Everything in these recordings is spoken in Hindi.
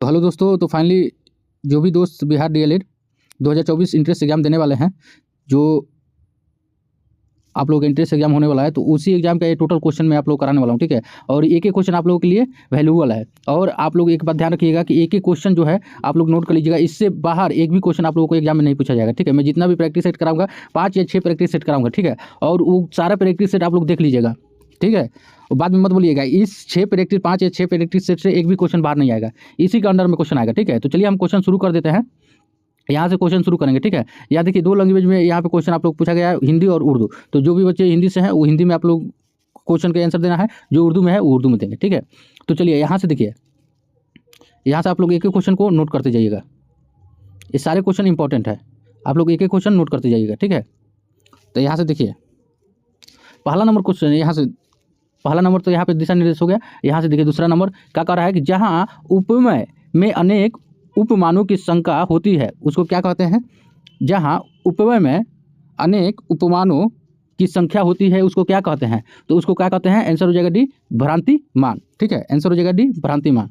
तो हेलो दोस्तों, तो फाइनली जो भी दोस्त बिहार डीएलएड 2024 इंट्रेंस एग्जाम देने वाले हैं, जो आप लोग का इंट्रेंस एग्जाम होने वाला है, तो उसी एग्जाम का ये टोटल क्वेश्चन मैं आप लोग कराने वाला हूँ। ठीक है, और एक एक क्वेश्चन आप लोगों के लिए वैल्यूएबल है। और आप लोग एक बात ध्यान रखिएगा कि एक एक क्वेश्चन जो है आप लोग नोट कर लीजिएगा, इससे बाहर एक भी क्वेश्चन आप लोगों को एग्जाम में नहीं पूछा जाएगा। ठीक है, मैं जितना भी प्रैक्टिस सेट कराऊंगा 5 या 6 प्रैक्टिस सेट कराऊंगा। ठीक है, और वो सारा प्रैक्टिस सेट आप लोग देख लीजिएगा। ठीक है, और बाद में मत बोलिएगा इस 5 या 6 प्रैक्टिस सेट से एक भी क्वेश्चन बाहर नहीं आएगा, इसी के अंडर में क्वेश्चन आएगा। ठीक है, तो चलिए हम क्वेश्चन शुरू कर देते हैं। यहाँ से क्वेश्चन शुरू करेंगे। ठीक है, यहाँ देखिए 2 लैंग्वेज में यहाँ पे क्वेश्चन आप लोग पूछा गया है, हिंदी और उर्दू। तो जो भी बच्चे हिंदी से हैं वो हिंदी में आप लोग क्वेश्चन का आंसर देना है, जो उर्दू में है वो उर्दू में देंगे। ठीक है, तो चलिए यहाँ से देखिए, यहाँ से आप लोग एक एक क्वेश्चन को नोट करते जाइएगा। ये सारे क्वेश्चन इंपॉर्टेंट है, आप लोग एक एक क्वेश्चन नोट करते जाइएगा। ठीक है, तो यहाँ से देखिए पहला नंबर क्वेश्चन, यहाँ से पहला नंबर तो यहाँ पे दिशा निर्देश हो गया। यहाँ से देखिए दूसरा नंबर क्या कह रहा है कि जहाँ उपमेय में अनेक उपमानों की संख्या होती है उसको क्या कहते हैं। जहाँ उपमेय में अनेक उपमानों की संख्या होती है उसको क्या कहते हैं, तो उसको क्या कहते हैं। आंसर हो जाएगा डी, भ्रांति मान। ठीक है, आंसर हो जाएगा डी, भ्रांति मान।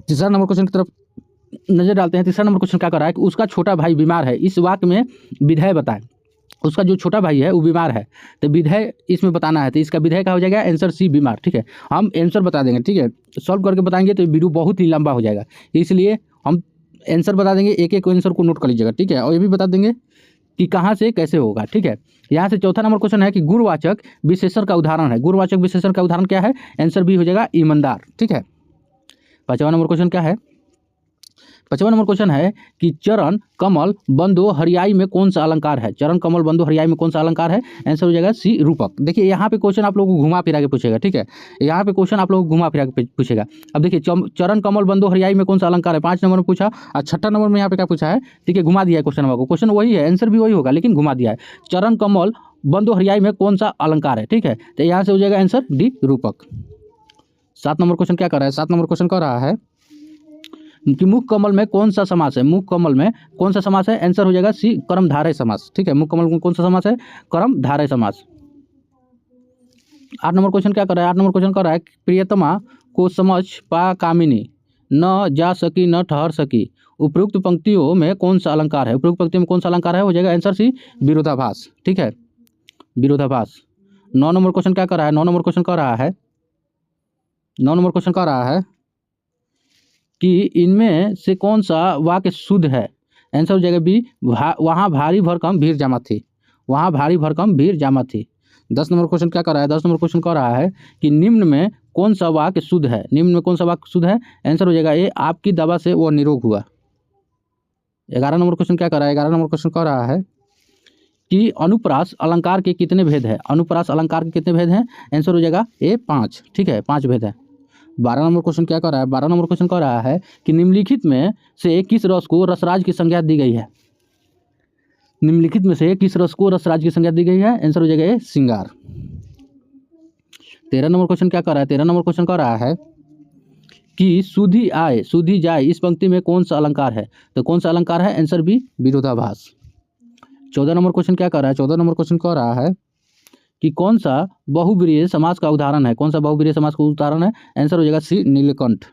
तीसरा नंबर क्वेश्चन की तरफ नजर डालते हैं। तीसरा नंबर क्वेश्चन क्या कर रहा है कि उसका छोटा भाई बीमार है, इस वाक्य में विधेय बताएं। उसका जो छोटा भाई है वो बीमार है, तो विधेय इसमें बताना है, तो इसका विधेय क्या हो जाएगा। आंसर सी, बीमार। ठीक है, हम आंसर बता देंगे। ठीक है, सॉल्व करके बताएंगे तो वीडियो बहुत ही लंबा हो जाएगा, इसलिए हम आंसर बता देंगे। एक एक आंसर को नोट कर लीजिएगा। ठीक है, और ये भी बता देंगे कि कहाँ से कैसे होगा। ठीक है, यहाँ से चौथा नंबर क्वेश्चन है कि गुणवाचक विशेषण का उदाहरण है। गुणवाचक विशेषण का उदाहरण क्या है, आंसर भी हो जाएगा ईमानदार। ठीक है, पांचवा नंबर क्वेश्चन क्या है। पांचवा नंबर क्वेश्चन है कि चरण कमल बंदो हरियाई में कौन सा अलंकार है। चरण कमल बंदो हरियाई में कौन सा अलंकार है, आंसर हो जाएगा सी, रूपक। देखिए यहाँ पे क्वेश्चन आप लोगों को घुमा फिरा के पूछेगा। ठीक है, यहाँ पे क्वेश्चन आप लोगों को घुमा फिरा के पूछेगा। अब देखिए चरण कमल बंदो हरियाई में कौन सा अलंकार है, 5 नंबर में पूछा, और 6ठा नंबर में यहाँ पे क्या पूछा है। ठीक है, घुमा दिया है क्वेश्चन को, क्वेश्चन वही है, आंसर भी वही होगा, लेकिन घुमा दिया है। चरण कमल बंदो हरियाई में कौन सा अलंकार है। ठीक है, तो यहाँ से हो जाएगा आंसर डी, रूपक। 7 नंबर क्वेश्चन क्या कर रहा है। 7 नंबर क्वेश्चन कर रहा है कि मुख कमल में कौन सा समास है। मुख कमल में कौन सा समास है, आंसर हो जाएगा सी, कर्मधारय समास। ठीक है, मुख कमल में कौन सा समास है, कर्मधारय समास। 8 नंबर क्वेश्चन क्या कर रहा है। 8 नंबर क्वेश्चन कर रहा है प्रियतमा को समझ पा कामिनी न जा सकी न ठहर सकी, उपयुक्त पंक्तियों में कौन सा अलंकार है। उपयुक्त पंक्तियों में कौन सा अलंकार है, हो जाएगा आंसर सी, विरोधाभास। ठीक है, विरोधाभास। 9 नंबर क्वेश्चन क्या कर रहा है। 9 नंबर क्वेश्चन कर रहा है 9 नंबर क्वेश्चन कर रहा है कि इनमें से कौन सा वाक्य शुद्ध है, आंसर हो जाएगा बी, वहाँ भारी भरकम भीड़ जमा थी। वहाँ भारी भरकम भीड़ जमा थी। 10 नंबर क्वेश्चन क्या कर रहा है। 10 नंबर क्वेश्चन कह रहा है कि निम्न में कौन सा वाक्य शुद्ध है। निम्न में कौन सा वाक्य शुद्ध है, आंसर हो जाएगा ए, आपकी दवा से वो निरोग हुआ। 11 नंबर क्वेश्चन क्या कर रहा है। 11 नंबर क्वेश्चन कह रहा है कि अनुप्रास अलंकार के कितने भेद हैं। अनुप्रास अलंकार के कितने भेद हैं, आंसर हो जाएगा ए, 5। ठीक है, 5 भेद है। 12 नंबर क्वेश्चन क्या कर रहा है। 12 नंबर क्वेश्चन कह रहा है कि निम्नलिखित में से किस रस को रसराज की संज्ञा दी गई है। निम्नलिखित में से किस रस को रसराज की संज्ञा दी गई है, आंसर हो जाएगा ए, श्रृंगार। 13 नंबर क्वेश्चन क्या कर रहा है। 13 नंबर क्वेश्चन कह रहा है कि सुधी आए सुधी जाए, इस पंक्ति में कौन सा अलंकार है, तो कौन सा अलंकार है, आंसर बी, विरोधाभास। 14 नंबर क्वेश्चन क्या कर रहा है। 14 नंबर क्वेश्चन कह रहा है कि कौन सा बहुब्रीहि समास का उदाहरण है। कौन सा बहुब्रीहि समास का उदाहरण है, आंसर हो जाएगा सी, नीलकंठ।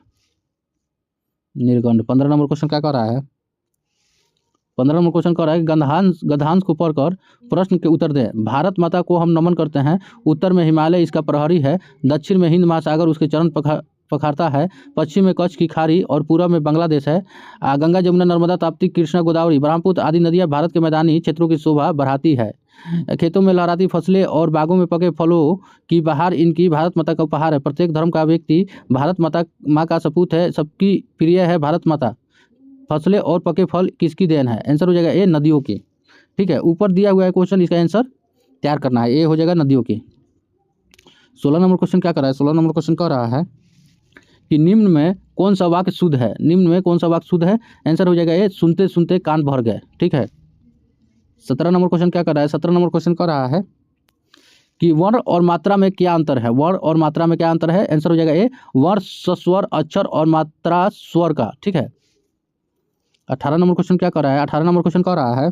नीलकंठ। 15 नंबर क्वेश्चन क्या कर रहा है। 15 नंबर क्वेश्चन कर रहा है कि गद्यांश को पढ़कर प्रश्न के उत्तर दें। भारत माता को हम नमन करते हैं, उत्तर में हिमालय इसका प्रहरी है, दक्षिण में हिंद महासागर उसके चरण पखारता है, पश्चिम में कच्छ की खाड़ी और पूर्व में बांग्लादेश है। गंगा जमुना नर्मदा ताप्ती कृष्णा गोदावरी ब्रह्मपुत्र आदि नदियां भारत के मैदानी क्षेत्रों की शोभा बढ़ाती है। खेतों में लहराती फसलें और बागों में पके फलों की बहार इनकी भारत माता का उपहार है। प्रत्येक धर्म का व्यक्ति भारत माता माँ का सपूत है, सबकी प्रिय है भारत माता। फसलें और पके फल किसकी देन है, आंसर हो जाएगा ए, नदियों की। ठीक है, ऊपर दिया हुआ है क्वेश्चन, इसका आंसर तैयार करना है, ए हो जाएगा नदियों की। 16 नंबर क्वेश्चन क्या कर रहा है। 16 नंबर क्वेश्चन कह रहा है कि निम्न में कौन सा वाक्य शुद्ध है। निम्न में कौन सा वाक्य शुद्ध है, आंसर हो जाएगा ए, सुनते सुनते कान भर गए। ठीक है। 17 नंबर क्वेश्चन क्या कर रहा है। 17 नंबर क्वेश्चन कर रहा है कि वर्ण और मात्रा में क्या अंतर है। वर्ण और मात्रा में क्या अंतर है, आंसर हो जाएगा ए, वर्ण सस्वर अक्षर और मात्रा स्वर का। ठीक है। 18 नंबर क्वेश्चन क्या कर रहा है। 18 नंबर क्वेश्चन कह रहा है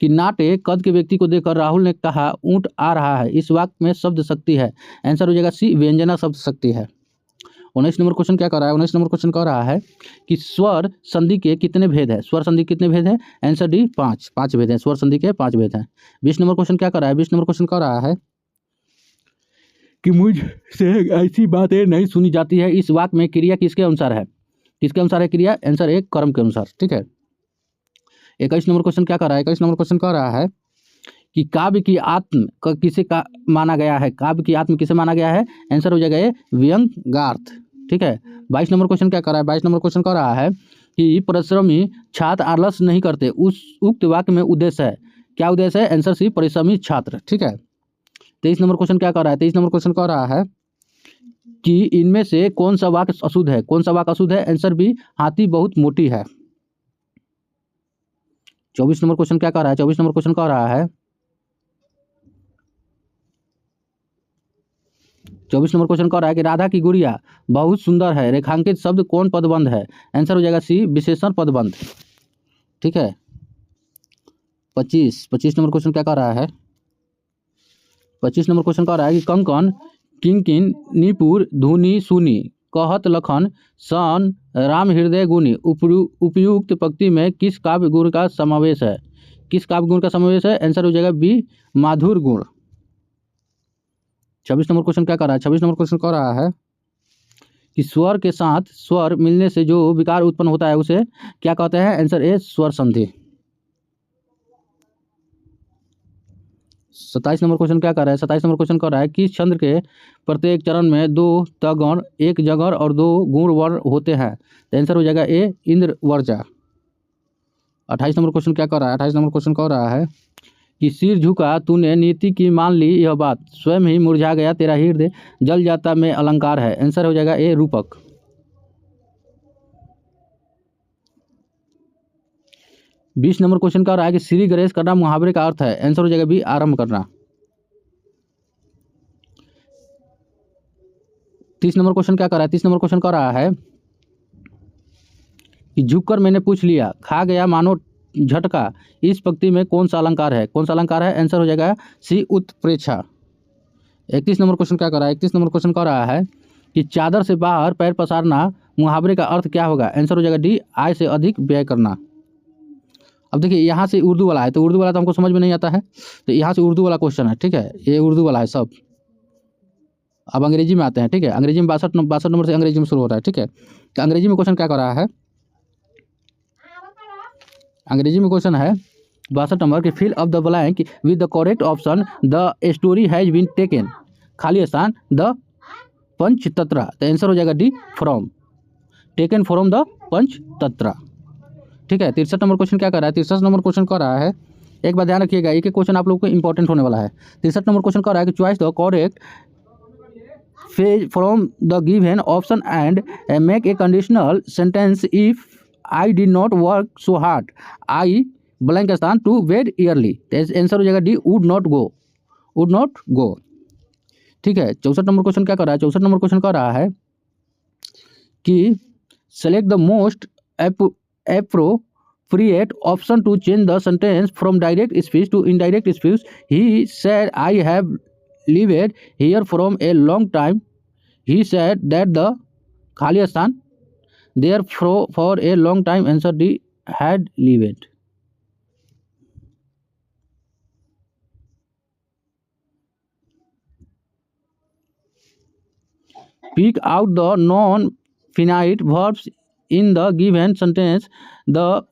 कि नाटे कद के व्यक्ति को देखकर राहुल ने कहा ऊंट आ रहा है, इस वाक्य में शब्द शक्ति है, आंसर हो जाएगा सी, व्यंजना शब्द शक्ति है। 19 नंबर क्वेश्चन क्या कर रहा है? 19 नंबर क्वेश्चन कह रहा है कि स्वर संधि के कितने भेद है? स्वर संधि कितने भेद है? आंसर डी 5 5 भेद हैं। स्वर संधि के 5 भेद हैं। 20 नंबर क्वेश्चन क्या कर रहा है? 20 नंबर क्वेश्चन कह रहा है कि मुझसे ऐसी बातें नहीं सुनी जाती है, इस वाक्य में क्रिया किसके अनुसार है? किसके अनुसार है क्रिया? आंसर ए कर्म के अनुसार। ठीक है। 21 नंबर क्वेश्चन क्या कर रहा है? 21 नंबर क्वेश्चन कह रहा है कि काव्य की आत्म किसे का माना गया है? काव्य की आत्म किसे माना गया है? आंसर हो जाएगा ये व्यंग्यार्थ। ठीक है। 22 नंबर क्वेश्चन क्या कर रहा है? 22 नंबर क्वेश्चन कह रहा है कि परिश्रमी छात्र आलस्य नहीं करते, उस उक्त वाक्य में उद्देश्य है। क्या उद्देश्य है? आंसर सी परिश्रमी छात्र। ठीक है। 23 नंबर क्वेश्चन क्या कर रहा है? 23 नंबर क्वेश्चन कह रहा है कि इनमें से कौन सा वाक्य अशुद्ध है? कौन सा वाक्य अशुद्ध है? आंसर बी हाथी बहुत मोटी है। 24 नंबर क्वेश्चन क्या कह रहा है? 24 नंबर क्वेश्चन कह रहा है 24 नंबर क्वेश्चन कह रहा है कि राधा की गुड़िया बहुत सुंदर है, रेखांकित शब्द कौन पदबंध है? आंसर हो जाएगा सी विशेषण पदबंध। ठीक है। 25 नंबर क्वेश्चन क्या कह रहा है? 25 नंबर क्वेश्चन कह रहा है कि कंकन किंकिन निपुर धुनी सुनी कहत लखन सन राम हृदय गुनी उपयुक्त पंक्ति में किस काव्य गुण का समावेश है? किस काव्य गुण का समावेश है? आंसर हो जाएगा बी माधुर गुण। 26 नंबर क्वेश्चन क्या कर रहा है? 26 नंबर क्वेश्चन कह रहा है कि स्वर के साथ स्वर मिलने से जो विकार उत्पन्न होता है उसे क्या कहते हैं? आंसर ए स्वर संधि। 27 नंबर क्वेश्चन क्या कर रहा है? 27 नंबर क्वेश्चन कर रहा है कि छंद के प्रत्येक चरण में 2 तगण, 1 जगड़ और 2 गुण वर्ण होते हैं। तो आंसर हो जाएगा ए इंद्र वर्जा। 28 नंबर क्वेश्चन क्या कर रहा है? 28 नंबर क्वेश्चन कह रहा है कि सिर झुका तूने नीति की मान ली यह बात, स्वयं ही मुरझा गया तेरा हृदय जल जाता में अलंकार है। आंसर हो जाएगा ए रूपक। 20 नंबर क्वेश्चन कह रहा है कि श्री गणेश करना मुहावरे का अर्थ है। आंसर हो जाएगा बी आरंभ करना। 30 नंबर क्वेश्चन क्या कर रहा है? 30 नंबर क्वेश्चन कह रहा है कि झुककर मैंने पूछ लिया, खा गया मानो झटका, इस पंक्ति में कौन सा अलंकार है? कौन सा अलंकार है? आंसर हो जाएगा सी उत्प्रेक्षा। 31 नंबर क्वेश्चन क्या कर रहा है? 31 नंबर क्वेश्चन कह रहा है कि चादर से बाहर पैर पसारना मुहावरे का अर्थ क्या होगा? आंसर हो जाएगा डी आय से अधिक व्यय करना। अब देखिए यहाँ से उर्दू वाला है, तो उर्दू वाला तो हमको समझ में नहीं आता है, तो यहाँ से उर्दू वाला क्वेश्चन है। ठीक है। ये उर्दू वाला है सब। अब अंग्रेजी में आते हैं। ठीक है। अंग्रेजी में 62 नंबर से अंग्रेजी में शुरू होता है। ठीक है। तो अंग्रेजी में क्वेश्चन क्या कर रहा है? अंग्रेजी में क्वेश्चन है 62 नंबर कि fill up the blank with the correct option, the story has been taken, खाली स्थान द पंचतंत्र। तो आंसर हो जाएगा D from, taken from the Panchatantra. ठीक है। 63 नंबर क्वेश्चन क्या कर रहा है? 63 नंबर क्वेश्चन कर रहा है, एक बात ध्यान रखिएगा, एक एक क्वेश्चन आप लोगों को इंपॉर्टेंट होने वाला है। 63 नंबर क्वेश्चन कर रहा है कि choice the correct phase from the given option and make a conditional sentence if I did not work so hard I blank स्थान टू बेड ईयरली। आंसर हो जाएगा D would not go, would not go. ठीक है। 64 नंबर क्वेश्चन क्या कर रहा है? 64 नंबर क्वेश्चन कर रहा है कि select the most appropriate option to change the sentence from direct speech to indirect speech. He said I have lived here from a long time. He said that the खाली स्थान there for a long time. Answer D had lived. Pick out the non-finite verbs in the given sentence. The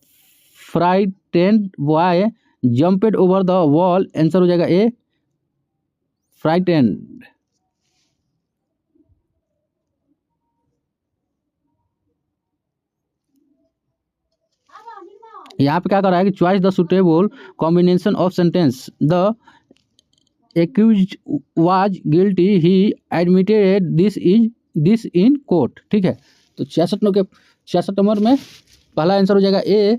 frightened boy jumped over the wall. Answer हो जाएगा ए frightened। यहाँ पे क्या कर रहा है कि choice the suitable combination of sentence, the accused was guilty he admitted this in court. ठीक है। तो 66 नंबर में पहला आंसर हो जाएगा a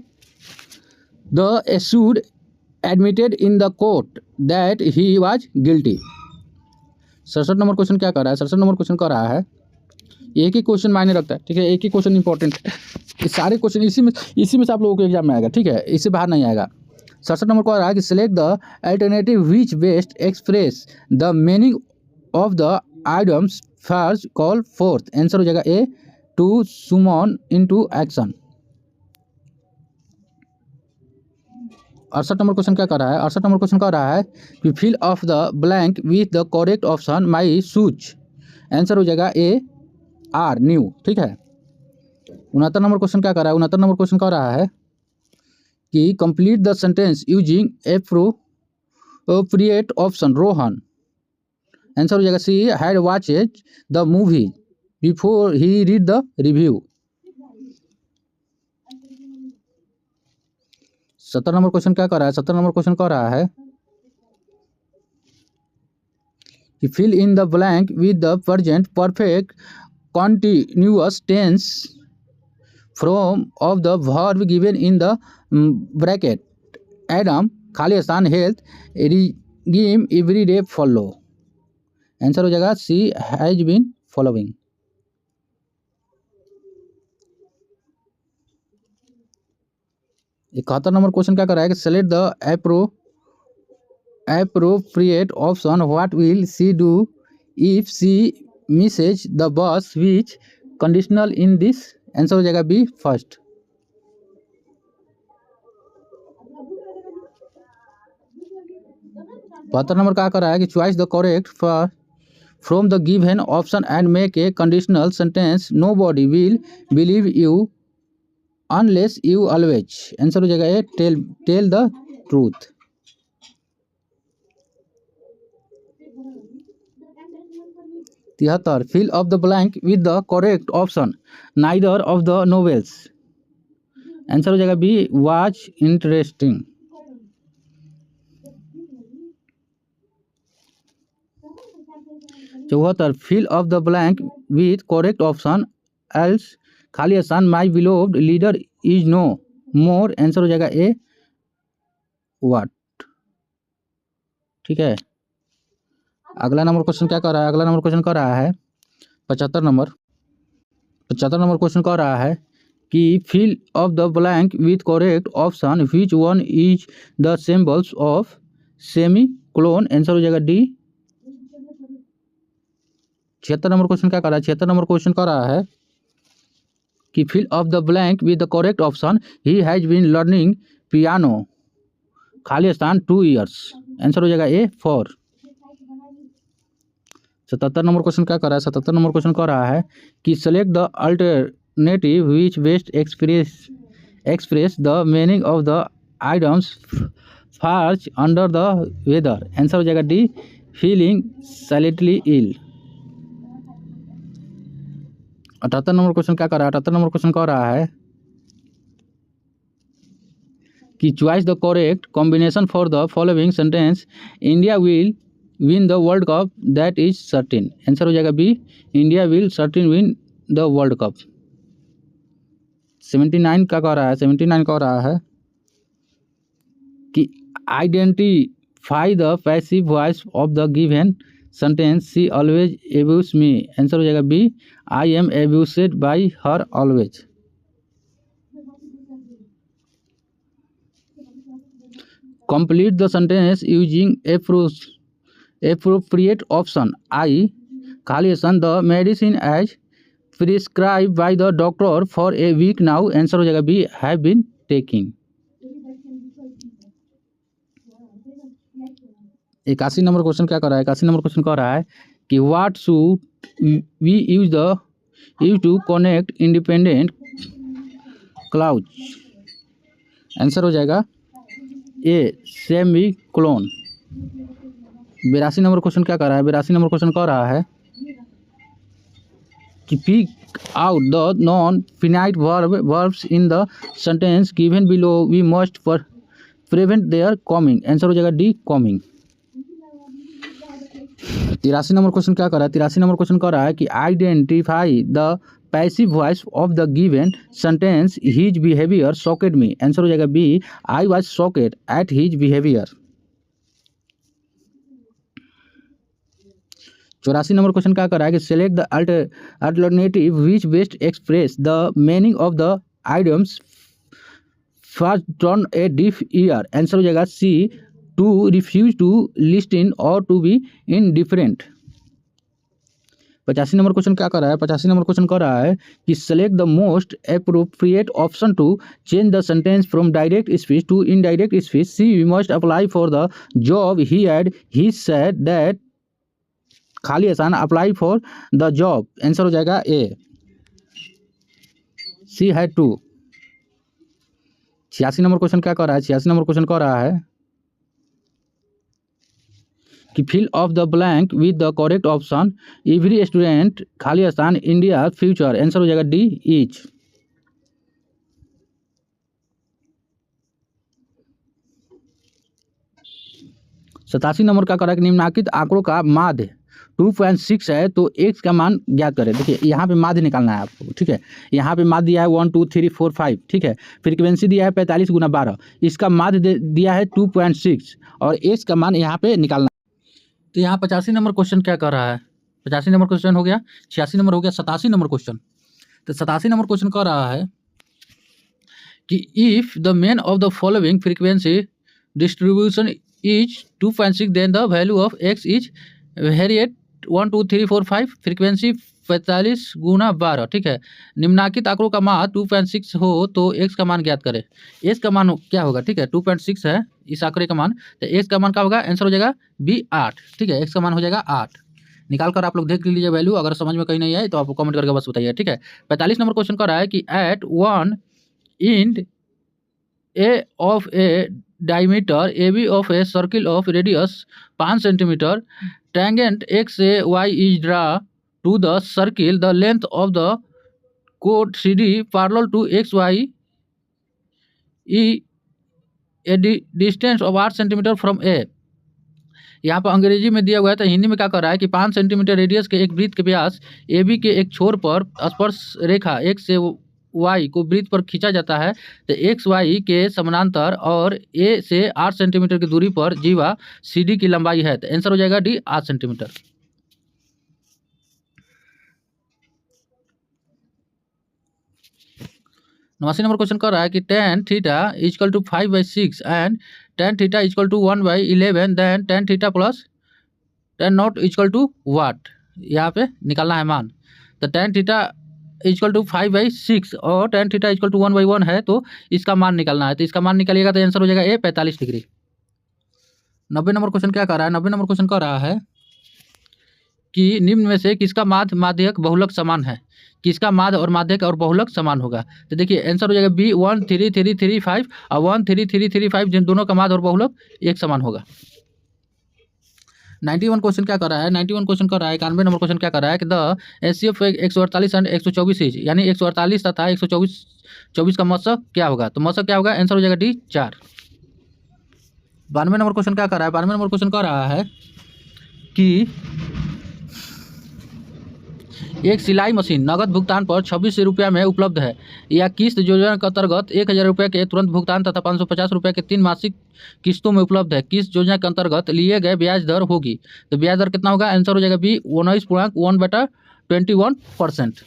the accused admitted in the court that he was guilty. 67 number question क्या कर रहा है? 67 नंबर क्वेश्चन कर रहा है, एक ही क्वेश्चन मायने रखता है। ठीक है। एक ही क्वेश्चन इंपॉर्टेंट है, ये सारे क्वेश्चन इसी में से आप लोगों को एग्जाम में आएगा। ठीक है। इससे बाहर नहीं आएगा। 67 नंबर कह रहा है कि select the alternative which best express the meaning of the items first call forth, answer हो जाएगा a to summon into action. 68 number question क्या कर रहा है? 68 नंबर क्वेश्चन कह रहा है कि fill of the blank with the correct option my shoes, answer हो जाएगा ए आर न्यू। ठीक है। 69 नंबर क्वेश्चन क्या कर रहा है? 69 नंबर क्वेश्चन कह रहा है कि complete the sentence using appropriate option Rohan, answer हो जाएगा c had watched the movie before he read the review. 70 number question क्या कर रहा है? 70 नंबर क्वेश्चन कह रहा है कि fill in the blank with the present perfect continuous tense from of the verb given in the bracket Adam खाली स्थान health regime every day follow, answer हो जाएगा c has been following. 71 number question क्या कर रहा है कि select the appropriate option, what will she do if she misses the bus, which conditional in this, answer हो जाएगा बी फर्स्ट। बहत्तर नंबर क्या कर रहा है कि choice the correct for from the given option and make a conditional sentence nobody will believe you unless you always, answer हो जाएगा a tell the truth. 73 fill up the blank with the correct option neither of the novels, answer हो जाएगा B was interesting. 74 fill up the blank with correct option else खाली स्थान my beloved leader is no more, answer हो जाएगा ए व्हाट। ठीक है। अगला नंबर क्वेश्चन क्या कर रहा है? अगला नंबर क्वेश्चन कर रहा है 75 नंबर क्वेश्चन कर रहा है कि fill of the blank with correct option which one is the symbols of semicolon, answer हो जाएगा डी। 76 नंबर क्वेश्चन क्या कर रहा है? 76 नंबर क्वेश्चन कर रहा है कि fill of the blank with the correct option he has been learning piano खाली स्थान 2 years, आंसर हो जाएगा ए 4। 77 नंबर क्वेश्चन क्या कर रहा है? 77 नंबर क्वेश्चन कह रहा है कि select the alternative which best express the meaning of the items first under the weather, answer हो जाएगा D feeling slightly ill. 78 number question क्या कर रहा है? 78 नंबर क्वेश्चन कह रहा है कि choice the correct combination for the following sentence India will win the world cup that is certain, answer हो जाएगा B India will certain win the world cup. 79 का कह रहा है? 79 कह रहा है कि identify the passive voice of the given sentence she always abuse me, answer हो जाएगा b I am abused by her always. Complete the sentence using appropriate option I खाली स्थान the medicine as prescribe by the doctor for a week now, answer हो जाएगा b have been taking. 81 number question क्या कर रहा है? 81 नंबर क्वेश्चन कह रहा है कि what should we use to connect independent clause, answer हो जाएगा A semicolon. 82 number question क्या कर रहा है? 82 नंबर क्वेश्चन कह रहा है कि pick out the non finite verbs in the sentence given below we must prevent their coming, answer हो जाएगा डी कमिंग। 83 नंबर क्वेश्चन क्या कर रहा है? 83 नंबर क्वेश्चन कह रहा है कि identify the passive voice of the given sentence his behaviour shocked me, answer हो जाएगा b I was shocked at his behaviour. 84 number question क्या कर रहा है कि select the alternative which best express the meaning of the items first turn a deaf ear, answer हो जाएगा c to refuse to listen or to be indifferent. 85 number question क्या कर रहा है? 85 नंबर क्वेश्चन कर रहा है कि select the most appropriate option to change the sentence from direct speech to indirect speech. She must apply for the job he said that खाली आसान apply for the job. Answer हो जाएगा ए, सी है 2। 86 नंबर क्वेश्चन क्या कर रहा है? 86 नंबर क्वेश्चन कर रहा है कि fill of the blank with the correct option. Every student खाली स्थान इंडिया फ्यूचर। आंसर हो जाएगा डी, ईच। सतासी नंबर का कर रहा है कि निम्नलिखित आंकड़ों का माध्य 2.6 है तो x का मान ज्ञात करें। देखिए यहाँ पे माध्य निकालना है आपको, ठीक है। यहाँ पे माध्य दिया है 1 2 3 4 5, ठीक है। फ्रीक्वेंसी दिया है 45 × 12, इसका माध्य दिया है 2.6 और x का मान यहाँ पे निकालना है। तो यहाँ 85 नंबर क्वेश्चन क्या कर रहा है? 85 नंबर क्वेश्चन हो गया, 86 नंबर हो गया, 87 नंबर क्वेश्चन। तो 87 नंबर क्वेश्चन कर रहा है कि if the mean of the following frequency distribution is 2.6 then the value of x is variate 1 2 3 4 5, frequency 45 × 12, ठीक है। निम्नलिखित आंकड़ों का मान 2.6 हो तो x का मान ज्ञात करें। x का मान क्या होगा? ठीक है, 2.6 है इस आंकड़े का मान, तो x का मान क्या होगा? आंसर हो जाएगा बी, 8, ठीक है। x का मान हो जाएगा 8। निकाल कर आप लोग देख लीजिए वैल्यू, अगर समझ में कहीं नहीं आए तो आप कमेंट करके बस बताइए, ठीक है। 45 नंबर क्वेश्चन कर रहा है कि at one end A of a diameter A B of a circle of radius 5 centimetre tangent x a y is draw to the circle, the length of the chord CD parallel to x y e a distance of 8 centimetre from a. यहाँ पर अंग्रेजी में दिया हुआ है, तो हिंदी में क्या कर रहा है कि 5 सेंटीमीटर रेडियस के एक वृत्त के व्यास ए बी के एक छोर पर स्पर्श रेखा x से y को वृत्त पर खींचा जाता है, तो एक्स वाई के समानांतर और a से 8 सेंटीमीटर की दूरी पर जीवा CD की लंबाई है। तो आंसर हो जाएगा डी, 8 सेंटीमीटर। नवासी नंबर क्वेश्चन कर रहा है कि tan theta equal to 5/6 and tan theta equal to 1/11 then tan theta plus tan nought equal to what. यहाँ पे निकालना है मान। तो tan थीटा इक्वल टू 5/6 और tan थीटा इक्वल टू 1/1 है, तो इसका मान निकालना है। तो इसका मान निकालिएगा तो आंसर हो जाएगा ए, 45 डिग्री। 90 नंबर क्वेश्चन क्या कर रहा है? 90 नंबर क्वेश्चन कर रहा है कि निम्न में से किसका माध्य माध्यक बहुलक समान है? किसका माध्य और माध्यक और बहुलक समान होगा? तो देखिए आंसर हो जाएगा बी, 1 3 3 3 5 और 1 3 3 3 5, जिन दोनों का माध्य और बहुलक एक समान होगा। 91 क्वेश्चन क्या कर रहा है? 91 क्वेश्चन कर रहा है, 91 नंबर क्वेश्चन क्या कर रहा है कि the HCF of 148 and 124 is, यानी 148 तथा 124 का मौसक क्या होगा? तो मौसक क्या होगा? आंसर हो जाएगा डी, 4। 92 नंबर क्वेश्चन क्या कर रहा है? 92 नंबर क्वेश्चन कर रहा है कि एक सिलाई मशीन नगद भुगतान पर 26 रुपया में उपलब्ध है या किस्त योजना के अंतर्गत 1000 रुपये के तुरंत भुगतान तथा 550 रुपये के 3 मासिक किस्तों में उपलब्ध है। किस्त योजना के अंतर्गत लिए गए ब्याज दर होगी, तो ब्याज दर कितना होगा? आंसर हो जाएगा बी, 19.1/21%।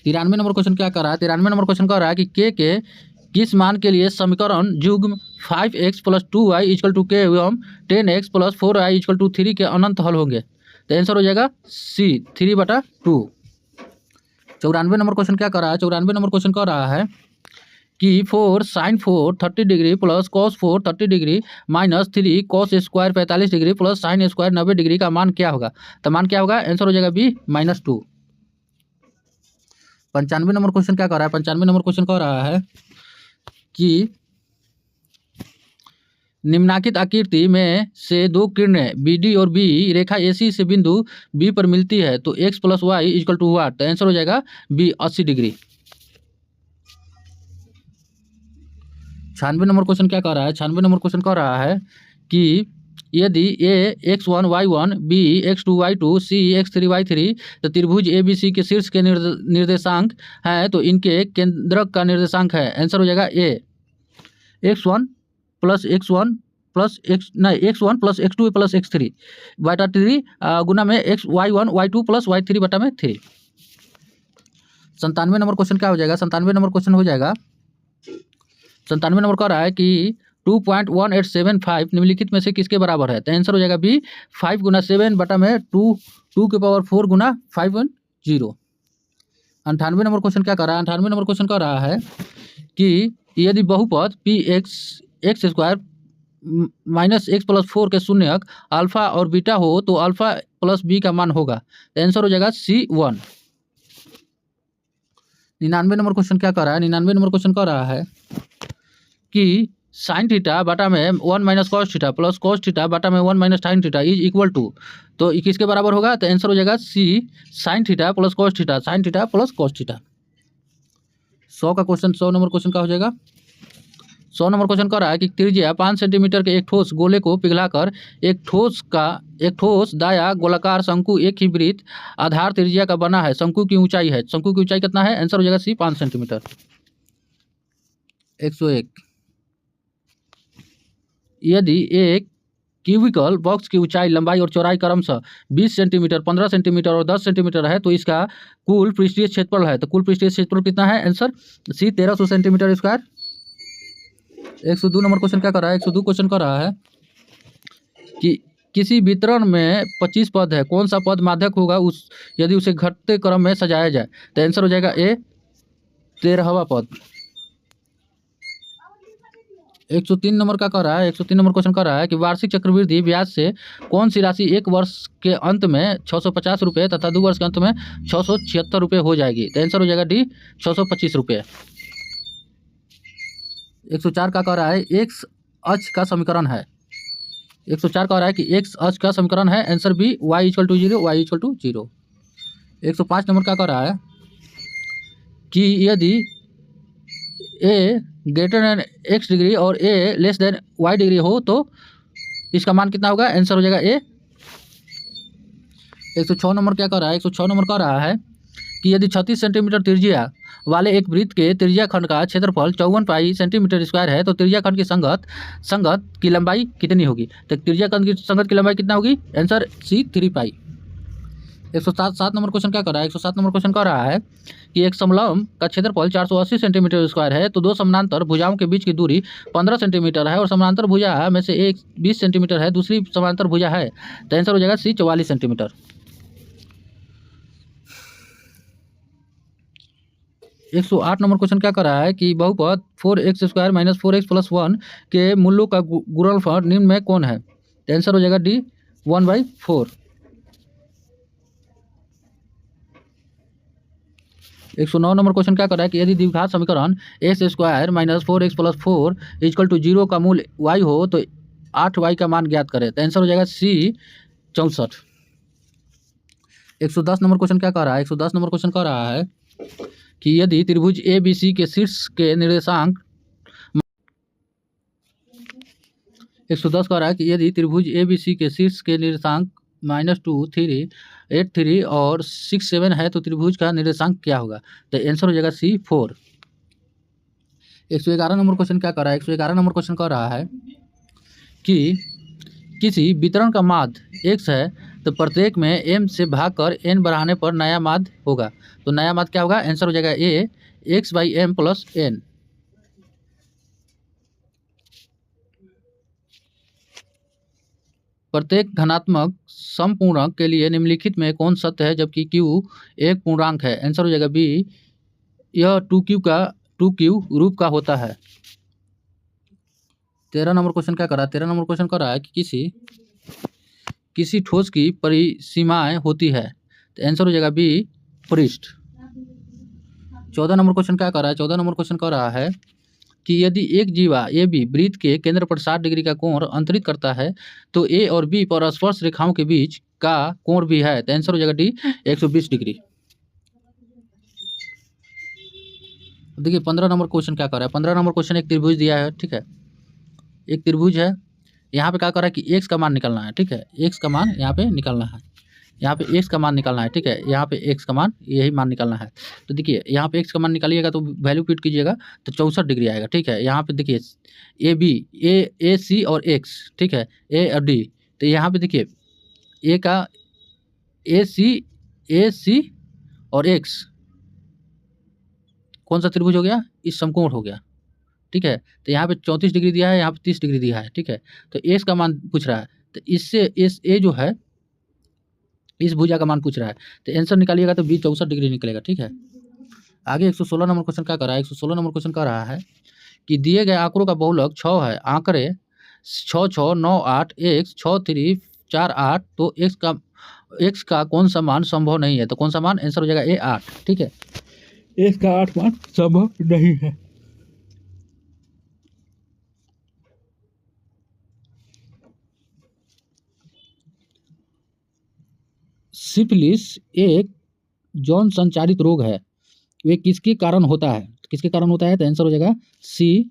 93 नंबर क्वेश्चन क्या कर रहा है? 93 नंबर क्वेश्चन कर रहा है कि के किस मान के लिए समीकरण युग्म 5x + 2y = k एवं 10x + 4y = 3 के अनंत हल होंगे? तो आंसर हो जाएगा सी, 3/2। 94 नंबर क्वेश्चन क्या कर रहा है? 94 नंबर क्वेश्चन कर रहा है कि 4 sin 4 30 degree plus cos 4 30 degree minus 3 cos square 45 degree plus sin square 90 degree का मान क्या होगा? तो मान क्या होगा? आंसर हो जाएगा बी, -2। 95 नंबर क्वेश्चन क्या कर रहा है? 95 नंबर क्वेश्चन कह रहा है कि निम्नलिखित आकृति में से दो किरणें बी डी और बी रेखा एसी से बिंदु बी पर मिलती है, तो x + y = वाट। तो आंसर हो जाएगा बी, 80 डिग्री। 96 नंबर क्वेश्चन क्या कर रहा है? 96 नंबर क्वेश्चन कह रहा है कि यदि a x1 y1 b x2 y2 c x3 y3 तो त्रिभुज ABC के शीर्ष के निर्देशांक है, तो इनके केंद्रक का निर्देशांक है। आंसर हो जाएगा ए, x1 + x1 + x1 + x2 + x3 बटा 3 गुना में y1 y2 + y3 बटा में 3। 97 नंबर क्वेश्चन क्या हो जाएगा? 97 नंबर क्वेश्चन हो जाएगा, 97 नंबर कह रहा है कि 2.1875 निम्नलिखित में से किसके बराबर है? तो आंसर हो जाएगा बी 5 गुना 7 बटा में 2 के पावर 4 गुना 510। 98 नंबर क्वेश्चन क्या कर रहा है? 98 नंबर क्वेश्चन कह रहा है कि यदि बहुपद P x square minus x plus 4 के शून्यक अल्फा और बीटा हो तो अल्फा प्लस बी का मान होगा। तो आंसर हो जाएगा C1। 99 नंबर क्वेश्चन क्या कर रहा है? 99 नंबर क्वेश्चन कह रहा है कि साइन थीटा बटा में 1 minus cos theta plus cos theta बटा में 1 minus sine theta is equal to, तो किसके बराबर होगा? तो आंसर हो जाएगा c sine theta plus cos theta, sine theta plus cos theta. 100 का क्वेश्चन 100 नंबर क्वेश्चन का हो जाएगा। 100 नंबर क्वेश्चन कह रहा है कि त्रिज्या 5 सेंटीमीटर के एक ठोस गोले को पिघलाकर एक ठोस दाया गोलाकार शंकु एक ही वृत्त आधार त्रिज्या का बना है। शंकु की ऊंचाई है, शंकु की ऊंचाई कितना है? आंसर हो जाएगा सी 5 सेंटीमीटर। 101 यदि एक क्यूबिकल बॉक्स की ऊंचाई लंबाई और चौड़ाई क्रमशः 20 सेंटीमीटर 15 सेंटीमीटर और 10 सेंटीमीटर है तो इसका कुल पृष्ठीय क्षेत्रफल है। तो कुल पृष्ठीय क्षेत्रफल कितना है? Answer C 1300 centimetre square. 102 number question क्या कर रहा है? 102 क्वेश्चन कर रहा है कि किसी वितरण में 25 पद है, कौन सा पद माध्यक होगा यदि उसे घटते क्रम में सजाया जाए? तो आंसर हो जाएगा ए 13वां पद। 103 नंबर का कह रहा है 103 नंबर क्वेश्चन कर रहा है कि वार्षिक चक्रवृद्धि ब्याज से कौन सी राशि एक वर्ष के अंत में 650 रुपये तथा 2 वर्ष के अंत में 676 रुपये हो जाएगी? तो आंसर हो जाएगा डी 625 रुपये। 104 का कह रहा है एक्स अक्ष का समीकरण है। 104 कह रहा है कि एक्स अक्ष का समीकरण है। Answer B y = 0 y = 0। 105 number का कह रहा है कि यदि a greater than x degree और a less than y degree हो तो इसका मान कितना होगा? आंसर हो जाएगा ए। 106 नंबर क्या कह रहा है? 106 नंबर कह रहा है कि यदि 36 सेंटीमीटर त्रिज्या वाले एक वृत्त के त्रिज्या खंड का क्षेत्रफल 54 पाई सेंटीमीटर स्क्वायर है तो त्रिज्या खंड की संगत की लंबाई कितनी होगी? तो त्रिज्या खंड की संगत की लंबाई कितना होगी? आंसर सी 3 पाई। 107 नंबर क्वेश्चन क्या कर रहा है? 107 नंबर क्वेश्चन कह रहा है कि एक समलंब का क्षेत्रफल 480 सेंटीमीटर स्क्वायर है तो दो समानांतर भुजाओं के बीच की दूरी 15 सेंटीमीटर है और समानांतर भुजा में से एक 20 सेंटीमीटर है, दूसरी समानांतर भुजा है। तो आंसर हो जाएगा सी 44 सेंटीमीटर। 108 नंबर क्वेश्चन क्या कर रहा है कि बहुपद 4x square minus 4x plus 1 के मूल्यों का गुणनफल निम्न में कौन है? तो आंसर हो जाएगा डी 1/4। 109 नंबर क्वेश्चन क्या कर रहा है कि यदि द्विघात समीकरण x square minus 4x plus 4 = 0 का मूल y हो तो 8y का मान ज्ञात करें। तो आंसर हो जाएगा सी 64। 110 नंबर क्वेश्चन क्या कर रहा है? 110 नंबर क्वेश्चन कह रहा है कि यदि त्रिभुज ABC के शीर्ष के निर्देशांक 110 कह रहा है कि यदि त्रिभुज ABC के शीर्ष के निर्देशांक -2 3 8 3 और 6 7 है तो त्रिभुज का निर्देशांक क्या होगा? तो आंसर हो जाएगा सी 4। 111 नंबर क्वेश्चन क्या कर रहा है? 111 नंबर क्वेश्चन कह रहा है कि किसी वितरण का माध्य x है तो प्रत्येक में m से भागकर n बढ़ाने पर नया माध्य होगा। तो नया माध्य क्या होगा? आंसर हो जाएगा ए x/m + n। प्रत्येक धनात्मक समपूर्णांक के लिए निम्नलिखित में कौन सत्य है जबकि q एक पूर्णांक है? आंसर हो जाएगा बी यह 2q रूप का होता है। 13 नंबर क्वेश्चन क्या कर रहा है? 13 नंबर क्वेश्चन कर रहा है कि किसी ठोस की परिसीमाएं होती है। तो आंसर हो जाएगा बी पृष्ठ। 14 नंबर क्वेश्चन क्या कर रहा है? 14 नंबर क्वेश्चन कह रहा है कि यदि एक जीवा AB वृत्त के केंद्र पर 60 डिग्री का कोण अंतरित करता है तो A और B पर स्पर्श रेखाओं के बीच का कोण भी है। तो आंसर हो जाएगा डी 120 डिग्री। देखिए 15 नंबर क्वेश्चन क्या कर रहा है? 15 नंबर क्वेश्चन एक त्रिभुज दिया है, ठीक है, एक त्रिभुज है। यहाँ पे क्या कर रहा है कि x का मान निकालना है, ठीक है, x का मान यहाँ पे निकालना है, यहाँ पे x का मान निकालना है, ठीक है, यहाँ पे x का मान यही मान निकालना है। तो देखिए यहाँ पे x का मान निकालिएगा तो वैल्यू पुट कीजिएगा तो 64 डिग्री आएगा, ठीक है। यहाँ पे देखिए ए सी और x, ठीक है, a और d। तो यहाँ पे देखिए a का ए सी और x कौन सा त्रिभुज हो गया? इस समकोण हो गया, ठीक है। तो यहाँ पे 34 डिग्री दिया है, यहाँ पे 30 डिग्री दिया है, ठीक है। तो एस का मान पूछ रहा है, तो इससे एस ए जो है इस भुजा का मान पूछ रहा है, तो आंसर निकालिएगा तो बी 64 डिग्री निकलेगा, ठीक है। आगे 116 नंबर क्वेश्चन क्या कर रहा है, 116 नंबर क्वेश्चन कह रहा है कि दिए गए आंकड़ों का बहुलक 6 है, आंकड़े 6 6 9 8 x 6 3 4 8, तो x का कौन सा मान संभव नहीं है, तो कौन सा मान, आंसर हो जाएगा ए 8, ठीक है। x का 8 मान संभव नहीं है। सिफिलिस एक जौन संचारित रोग है, वे किसके कारण होता है, किसके कारण होता है, तो आंसर हो जाएगा सी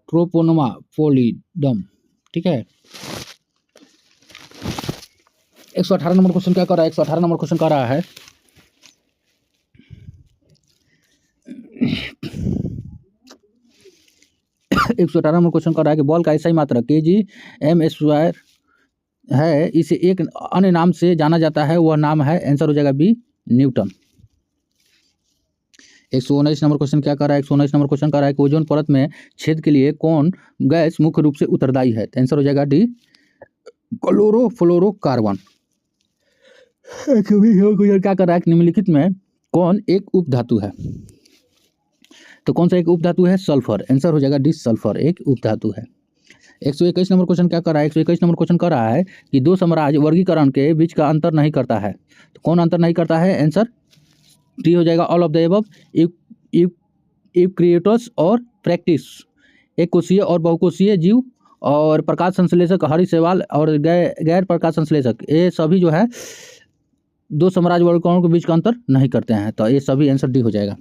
ट्रोपोनोमा पोलिडम, ठीक है। 118 नंबर क्वेश्चन क्या कर रहा है, 118 नंबर क्वेश्चन कर रहा है 118 नंबर क्वेश्चन कर रहा है कि बॉल का ऐसा ही मात्रा kg/m² है, इसे एक अन्य नाम से जाना जाता है, वह नाम है, आंसर हो जाएगा बी न्यूटन। 119 नंबर क्वेश्चन क्या कर रहा है, 119 नंबर क्वेश्चन कर रहा है कि ओजोन परत में छेद के लिए कौन गैस मुख्य रूप से उत्तरदायी है, आंसर हो जाएगा डी क्लोरोफ्लोरोकार्बन। क्या कर रहा है कि निम्नलिखित में कौन एक उपधातु है, तो कौन सा एक उपधातु है, सल्फर, आंसर हो जाएगा डी सल्फर एक उपधातु है। 121 नंबर क्वेश्चन क्या कर रहा है, 121 नंबर क्वेश्चन कर रहा है कि दो साम्राज्य वर्गीकरण के बीच का अंतर नहीं करता है, तो कौन अंतर नहीं करता है, आंसर डी हो जाएगा ऑल ऑफ द एबव, यूक्रियोटस और प्रैक्टिस, एक कोशीय और बहुकोशीय जीव, और प्रकाश संश्लेषक हरि शैवाल और गैर प्रकाश संश्लेषक, ये सभी जो है दो साम्राज्य वर्गीकरण के बीच का अंतर नहीं करते हैं, तो ये सभी आंसर डी हो जाएगा।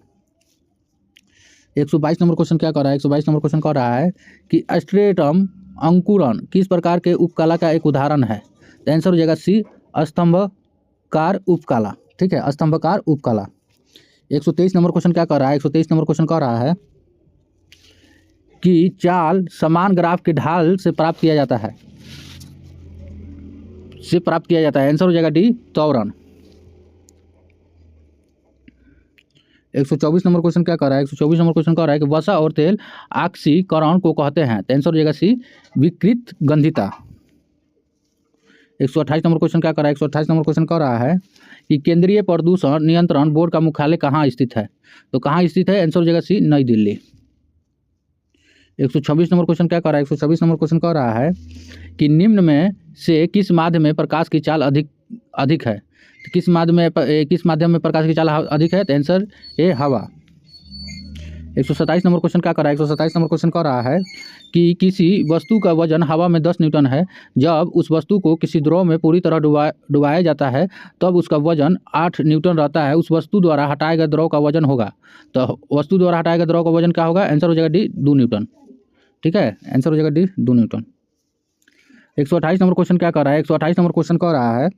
122 नंबर क्वेश्चन क्या कर रहा है, 122 नंबर क्वेश्चन कर रहा है कि स्ट्रेटम अंकुरन किस प्रकार के उपकला का एक उदाहरण है, तो आंसर हो जाएगा सी स्तंभकार उपकला, ठीक है, स्तंभकार उपकला। 123 नंबर क्वेश्चन क्या कर रहा है, 123 नंबर क्वेश्चन कर रहा है कि चाल समान ग्राफ के ढाल से प्राप्त किया जाता है, आंसर हो जाएगा डी त्वरण। 124 नंबर क्वेश्चन क्या कर रहा है, 124 नंबर क्वेश्चन कर रहा है कि वसा और तेल ऑक्सीकरण को कहते हैं, तो आंसर हो जाएगा सी विकृत गंधिता। 128 नंबर क्वेश्चन क्या कर रहा है, 128 नंबर क्वेश्चन कर रहा है कि केंद्रीय प्रदूषण नियंत्रण बोर्ड का मुख्यालय कहाँ स्थित है, तो कहाँ स्थित है, आंसर हो जाएगा सी नई दिल्ली। 126 नंबर क्वेश्चन क्या कर रहा है, 126 नंबर क्वेश्चन कर रहा है कि निम्न में से किस माध्यम में प्रकाश की चाल अधिक है, तो किस माध्यम में प्रकाश की चाल अधिक है, तो आंसर ए हवा। 127 नंबर क्वेश्चन क्या कर रहा है, 127 नंबर क्वेश्चन कर रहा है कि किसी वस्तु का वजन हवा में 10 न्यूटन है, जब उस वस्तु को किसी द्रव में पूरी तरह डुबाया जाता है तब उसका वजन 8 न्यूटन रहता है, उस वस्तु द्वारा हटाए गए द्रव का वजन होगा, तो वस्तु द्वारा हटाए गए द्रव का वजन क्या होगा, आंसर हो जाएगा डी 2 न्यूटन, ठीक है, आंसर हो जाएगा डी 2 न्यूटन। 128 नंबर क्वेश्चन क्या कर रहा है, 128 नंबर क्वेश्चन कर रहा है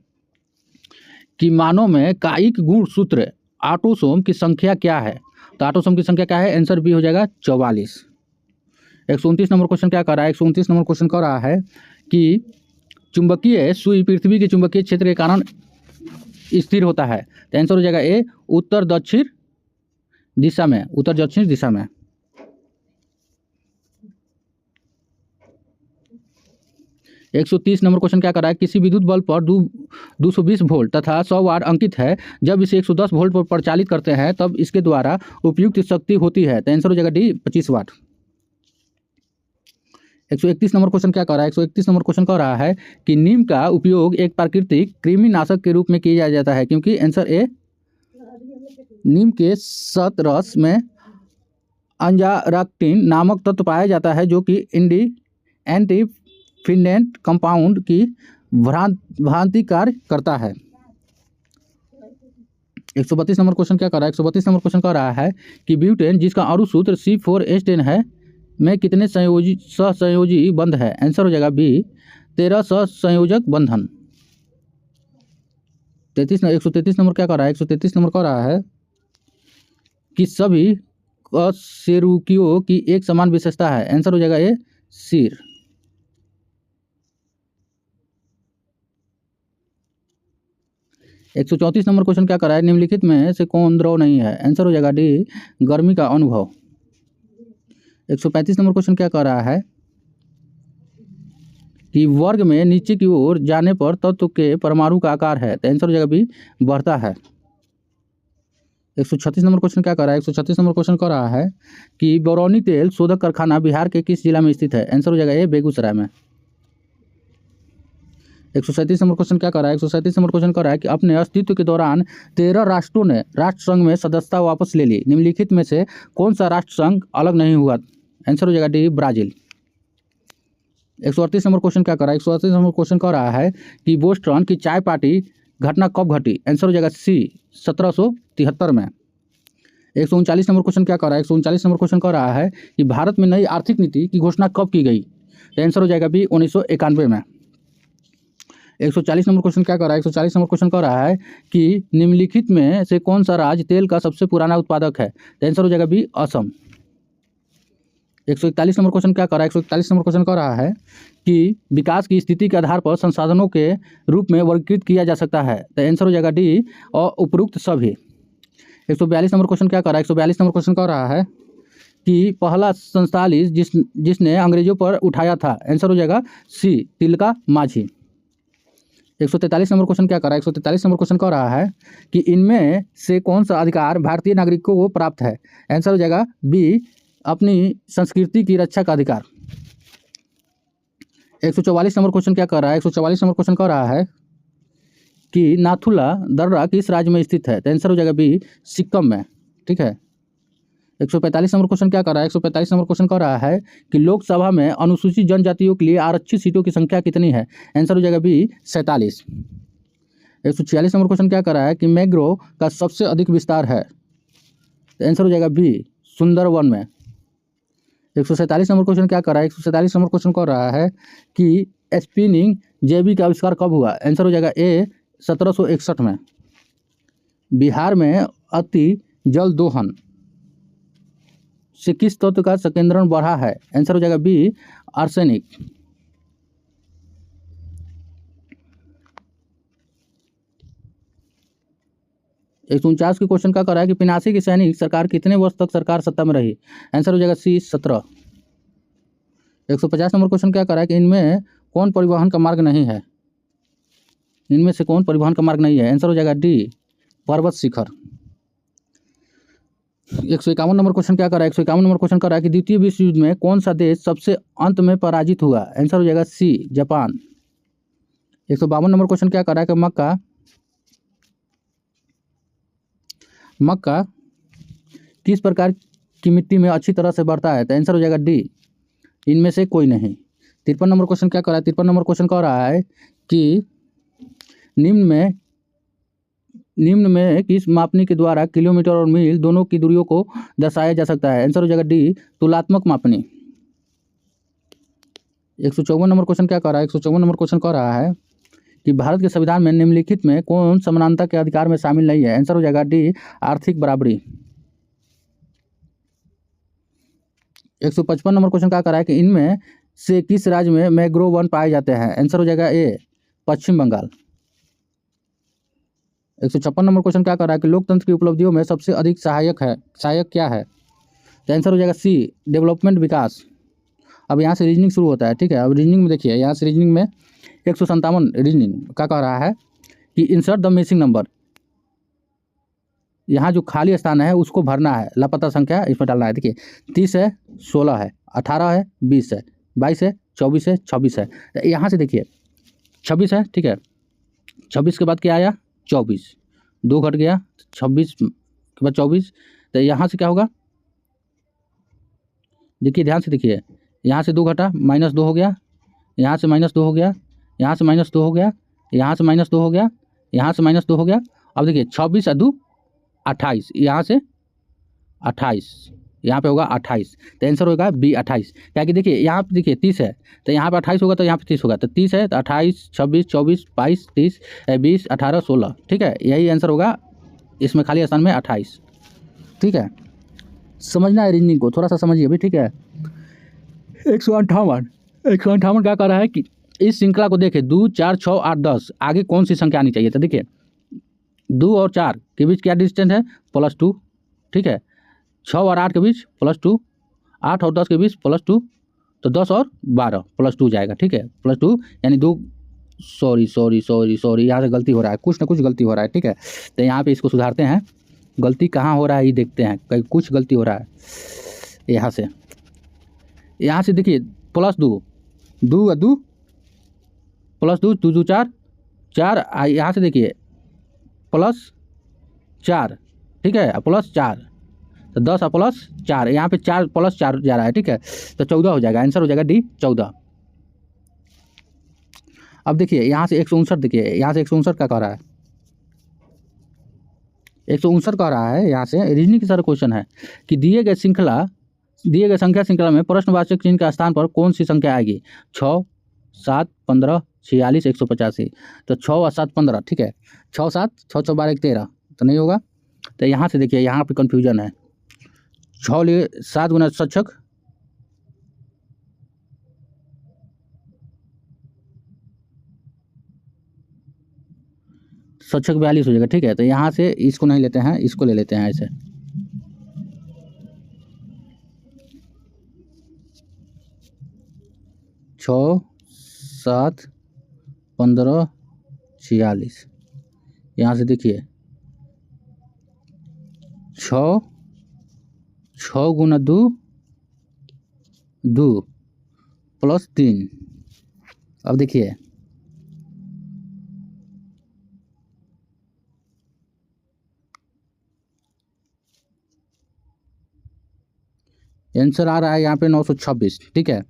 कि मानव में कायिक गुण सूत्र ऑटोसोम की संख्या क्या है, तो ऑटोसोम की संख्या क्या है, आंसर बी हो जाएगा 44। 129 नंबर क्वेश्चन क्या कर रहा है, 129 नंबर क्वेश्चन कर रहा है कि चुंबकीय सुई पृथ्वी के चुंबकीय क्षेत्र के कारण स्थिर होता है, तो आंसर हो जाएगा ए उत्तर दक्षिण दिशा में, 130 नंबर क्वेश्चन क्या कर रहा है, किसी विद्युत बल्ब पर 220 वोल्ट तथा 100 वाट अंकित है, जब इसे 110 वोल्ट पर प्रचालित करते हैं तब इसके द्वारा उपयुक्त शक्ति होती है, तो आंसर हो जाएगा डी 25 वाट। 131 नंबर क्वेश्चन क्या कर रहा है, 131 नंबर क्वेश्चन कह रहा है कि नीम का उपयोग एक प्राकृतिक कृमिनाशक के रूप में किया जाता है, क्योंकि आंसर ए नीम के शतरस में अंजारक्टिन नामक तत्व पाया जाता है, जो कि एंटीफिडेंट कंपाउंड की भ्रांति कार्य करता है। 132 नंबर क्वेश्चन क्या कर रहा है, 132 नंबर क्वेश्चन कह रहा है कि ब्यूटेन जिसका अणु सूत्र C4H10 है में कितने सहसंयोजी बंध है, आंसर हो जाएगा बी 13 सहसंयोजक बंधन। 133 नंबर क्या कर रहा है, 133 नंबर कह रहा है कि सभी कशेरुकियों की एक समान विशेषता है, आंसर हो जाएगा ए सिर। 134 नंबर क्वेश्चन क्या कर रहा है, निम्नलिखित में से कौन द्रव नहीं है, आंसर हो जाएगा डी गर्मी का अनुभव। 135 नंबर क्वेश्चन क्या कह रहा है कि वर्ग में नीचे की ओर जाने पर तत्व के परमाणु का आकार है, तो आंसर हो जाएगा बी, बढ़ता है। 136 नंबर क्वेश्चन क्या कर रहा है, 136 नंबर क्वेश्चन कर रहा है कि बरौनी तेल शोधक कारखाना बिहार के किस जिला में स्थित है, आंसर हो जाएगा ए, बेगूसराय में। 137 नंबर क्वेश्चन क्या कर रहा है, 137 नंबर क्वेश्चन कर रहा है कि अपने अस्तित्व के दौरान 13 राष्ट्रों ने राष्ट्र संघ में सदस्यता वापस ले ली, निम्नलिखित में से कौन सा राष्ट्र संघ अलग नहीं हुआ, आंसर हो जाएगा डी, ब्राजील। 138 नंबर क्वेश्चन क्या कर रहा है, 138 नंबर क्वेश्चन कर रहा है कि बोस्टन की चाय पार्टी घटना कब घटी, आंसर हो जाएगा सी, 1773 में। 139 नंबर क्वेश्चन क्या कर रहा है, 139 नंबर क्वेश्चन कर रहा है कि भारत में नई आर्थिक नीति की घोषणा कब की गई, तो आंसर हो जाएगा बी, 1991 में। 140 नंबर क्वेश्चन क्या कर रहा है, 140 नंबर क्वेश्चन कर रहा है कि निम्नलिखित में से कौन सा राज्य तेल का सबसे पुराना उत्पादक है, तो आंसर हो जाएगा बी, असम। 141 नंबर क्वेश्चन क्या कर रहा है, 141 नंबर क्वेश्चन कर रहा है कि विकास की स्थिति के आधार पर संसाधनों के रूप में वर्गीकृत किया जा सकता है, तो आंसर हो जाएगा डी, और उपरोक्त सभी। 142 नंबर क्वेश्चन क्या कर रहा है, 142 नंबर क्वेश्चन कर रहा है कि पहला संस्थालिस जिसने अंग्रेजों पर उठाया था, आंसर हो जाएगा सी, तिलका माझी। 143 नंबर क्वेश्चन क्या कर रहा है, 143 नंबर क्वेश्चन कह रहा है कि इनमें से कौन सा अधिकार भारतीय नागरिकों को प्राप्त है, आंसर हो जाएगा बी, अपनी संस्कृति की रक्षा का अधिकार। 144 नंबर क्वेश्चन क्या कर रहा है, 144 नंबर क्वेश्चन कह रहा है कि नाथुला दर्रा किस राज्य में स्थित है, तो आंसर हो जाएगा बी, सिक्किम में। ठीक है। 145 नंबर क्वेश्चन क्या कर रहा है, 145 नंबर क्वेश्चन कह रहा है कि लोकसभा में अनुसूचित जनजातियों के लिए आरक्षित सीटों की संख्या कितनी है, आंसर हो जाएगा बी, 47। 146 नंबर क्वेश्चन क्या कर रहा है कि मैंग्रोव का सबसे अधिक विस्तार है, तो आंसर हो जाएगा बी, सुंदरवन में। 147 नंबर क्वेश्चन क्या कर रहा है, 147 नंबर क्वेश्चन कर रहा है कि स्पिनिंग जेबी का आविष्कार कब हुआ, आंसर हो जाएगा ए, 1761 में। बिहार में अति जल दोहन से किस तत्व का संकेंद्रण बढ़ा है, आंसर हो जाएगा बी, आर्सेनिक। 149 के क्वेश्चन क्या कर रहा है कि पिनासी की सैनिक सरकार कितने वर्ष तक सरकार सत्ता में रही, आंसर हो जाएगा सी, 17। 150 नंबर क्वेश्चन क्या कर रहा है कि इनमें कौन परिवहन का मार्ग नहीं है, इनमें से कौन परिवहन का मार्ग नहीं है, आंसर हो जाएगा डी, पर्वत शिखर। 151 नंबर क्वेश्चन क्या कर रहा है, 151 नंबर क्वेश्चन कर रहा है कि द्वितीय विश्व युद्ध में कौन सा देश सबसे अंत में पराजित हुआ, आंसर हो जाएगा सी, जापान। 152 नंबर क्वेश्चन क्या कर रहा है कि मक्का किस प्रकार की मिट्टी में अच्छी तरह से बढ़ता है, तो आंसर हो जाएगा डी, इनमें से कोई नहीं। 53 नंबर क्वेश्चन क्या कर रहा है, 53 नंबर क्वेश्चन कह रहा है कि निम्न में किस मापनी के द्वारा किलोमीटर और मील दोनों की दूरियों को दर्शाया जा सकता है, आंसर हो जाएगा डी, तुलनात्मक मापनी। 154 नंबर क्वेश्चन क्या कर रहा है, 154 नंबर क्वेश्चन कह रहा है कि भारत के संविधान में निम्नलिखित में कौन समानता के अधिकार में शामिल नहीं है, आंसर हो जाएगा डी, आर्थिक बराबरी। 155 नंबर क्वेश्चन क्या कर रहा है कि इनमें से किस राज्य में मैंग्रोव वन पाए जाते हैं, आंसर हो जाएगा ए, पश्चिम बंगाल। 156 नंबर क्वेश्चन क्या कर रहा है कि लोकतंत्र की उपलब्धियों में सबसे अधिक सहायक क्या है, तो आंसर हो जाएगा सी, डेवलपमेंट, विकास। अब यहाँ से रीजनिंग शुरू होता है। ठीक है, अब रीजनिंग में देखिए, यहाँ से रीजनिंग में 157 रीजनिंग क्या कह रहा है कि इंसर्ट द मिसिंग नंबर, यहाँ जो खाली स्थान है उसको भरना है, लापता संख्या इसमें डालना है। देखिए 30 है, 16 है, 18 है, 20 है, 22 है, 24 है, 26 है। यहाँ से देखिए 26 है। ठीक है, 26 के बाद क्या आया, 24, 2 घट गया, 26 के बाद 24, तो यहाँ से क्या होगा, देखिए ध्यान से देखिए, यहाँ से 2 घटा, -2 हो गया, यहाँ से -2 हो गया, यहाँ से -2 हो गया, यहाँ से -2 हो गया, यहाँ से -2 हो गया। अब देखिए 26 और 2 28, यहाँ से 28, यहाँ पे होगा 28, तो आंसर होगा बी, 28। क्या कि देखिए यहाँ पे देखिए 30 है, तो यहाँ पे 28 होगा, तो यहाँ पे 30 होगा, तो 30 है तो 28, 26, 24, 22, 30, 20, 18, 16। ठीक है, यही आंसर होगा इसमें खाली स्थान में 28। ठीक है, समझना है रीजनिंग को, थोड़ा सा समझिए अभी। ठीक है, 158 क्या कर रहा है कि इस श्रृंखला को देखें, 2, 4, 6, 8, 10, आगे कौन सी संख्या आनी चाहिए। तो देखिए 2 और 4 के बीच क्या डिस्टेंस है, +2। ठीक है, 6 और 8 के बीच +2, 8 और 10 के बीच +2, तो 10 और 12 +2 जाएगा, ठीक है, +2 यानी 2, सॉरी, यहाँ से गलती हो रहा है, कुछ ना कुछ गलती हो रहा है, ठीक है। तो यहाँ पे इसको सुधारते हैं, गलती कहाँ हो रहा है ये देखते हैं, कहीं कुछ गलती हो रहा है। यहाँ से देखिए +2, 2 और 2 +2, 2 2 4 4, यहाँ से देखिए +4, ठीक है, +4, तो 10 और +4, यहाँ पे 4 +4 जा रहा है, ठीक है, तो 14 हो जाएगा, आंसर हो जाएगा डी 14। अब देखिए यहाँ से 159, देखिए यहाँ से 159 का कह रहा है, 159 कह रहा है, यहाँ से रीजनिंग की सारा क्वेश्चन है कि दिए गए संख्या श्रृंखला में प्रश्नवाचक चिन्ह के स्थान पर कौन सी संख्या आएगी, 6 7 15 46 185, तो 6 और 7 15, ठीक है, 6 7 6 6 12 13, तो नहीं होगा। तो यहाँ से देखिए यहाँ पे कन्फ्यूजन है, 6 लिए 7 गुना सक्षक, सक्षक 42 हो जाएगा, ठीक है, तो यहाँ से इसको नहीं लेते हैं, इसको ले लेते हैं ऐसे, छः 7 15 46, यहाँ से देखिए 6 गुना 2 2 +3, अब देखिए आंसर आ रहा है यहाँ पे 926, ठीक है।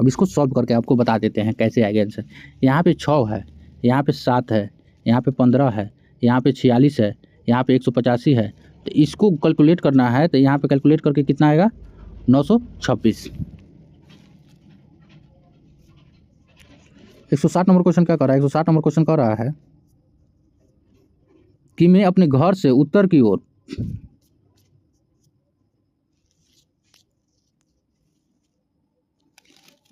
अब इसको सॉल्व करके आपको बता देते हैं कैसे आएगा आंसर। यहाँ पे 6 है, यहाँ पे 7 है, यहाँ पे 15 है, यहाँ पे 46 है, यहाँ पे 185 है, तो इसको कैलकुलेट करना है, तो यहाँ पे कैलकुलेट करके कितना आएगा 926। 160 नंबर क्वेश्चन क्या कर रहा है, 160 नंबर क्वेश्चन कह रहा है कि मैं अपने घर से उत्तर की ओर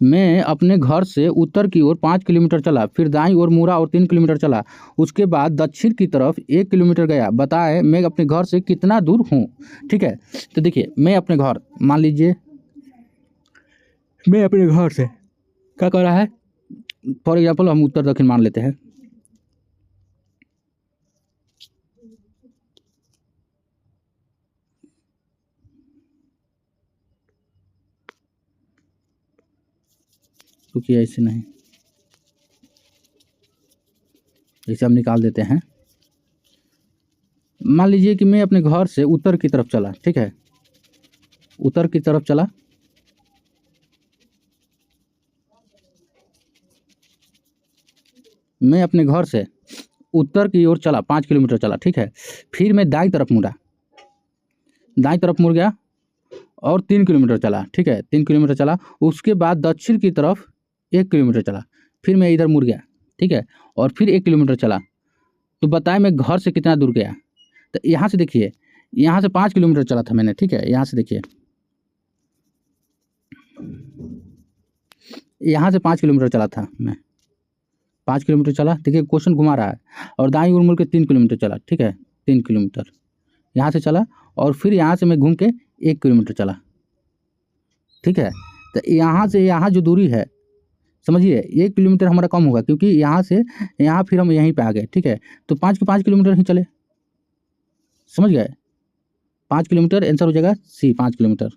मैं अपने घर से उत्तर की ओर 5 किलोमीटर चला, फिर दाईं ओर मुड़ा और 3 किलोमीटर चला, उसके बाद दक्षिण की तरफ 1 किलोमीटर गया, बताएं मैं अपने घर से कितना दूर हूँ, ठीक है। तो देखिए मैं अपने घर, मान लीजिए मैं अपने घर से क्या कर रहा है, फॉर एग्जाम्पल हम उत्तर दक्षिण मान लेते हैं, क्योंकि ऐसे नहीं, इसे हम निकाल देते हैं। मान लीजिए कि मैं अपने घर से उत्तर की तरफ चला, ठीक है, उत्तर की तरफ चला, मैं अपने घर से उत्तर की ओर चला, 5 किलोमीटर चला, ठीक है, फिर मैं दाईं तरफ मुड़ा, दाईं तरफ मुड़ गया और 3 किलोमीटर चला, ठीक है, 3 किलोमीटर चला, उसके बाद दक्षिण की तरफ 1 किलोमीटर चला, फिर मैं इधर मुड़ गया, ठीक है, और फिर 1 किलोमीटर चला, तो बताएं मैं घर से कितना दूर गया। तो यहाँ से देखिए, यहाँ से 5 किलोमीटर चला था मैंने, ठीक है, यहाँ से देखिए, यहाँ से 5 किलोमीटर चला था मैं, 5 किलोमीटर चला, देखिए क्वेश्चन घुमा रहा है, और दाईं ओर मुड़ के 3 किलोमीटर चला, ठीक है, 3 किलोमीटर यहाँ से चला, और फिर यहाँ से मैं घूम के 1 किलोमीटर चला, ठीक है। तो यहाँ से यहाँ जो दूरी है, समझिए 1 किलोमीटर हमारा कम होगा, क्योंकि यहाँ से यहाँ फिर हम यहीं पे आ गए, ठीक है, तो 5 के 5 किलोमीटर ही चले, समझ गए, 5 किलोमीटर आंसर हो जाएगा सी, 5 किलोमीटर।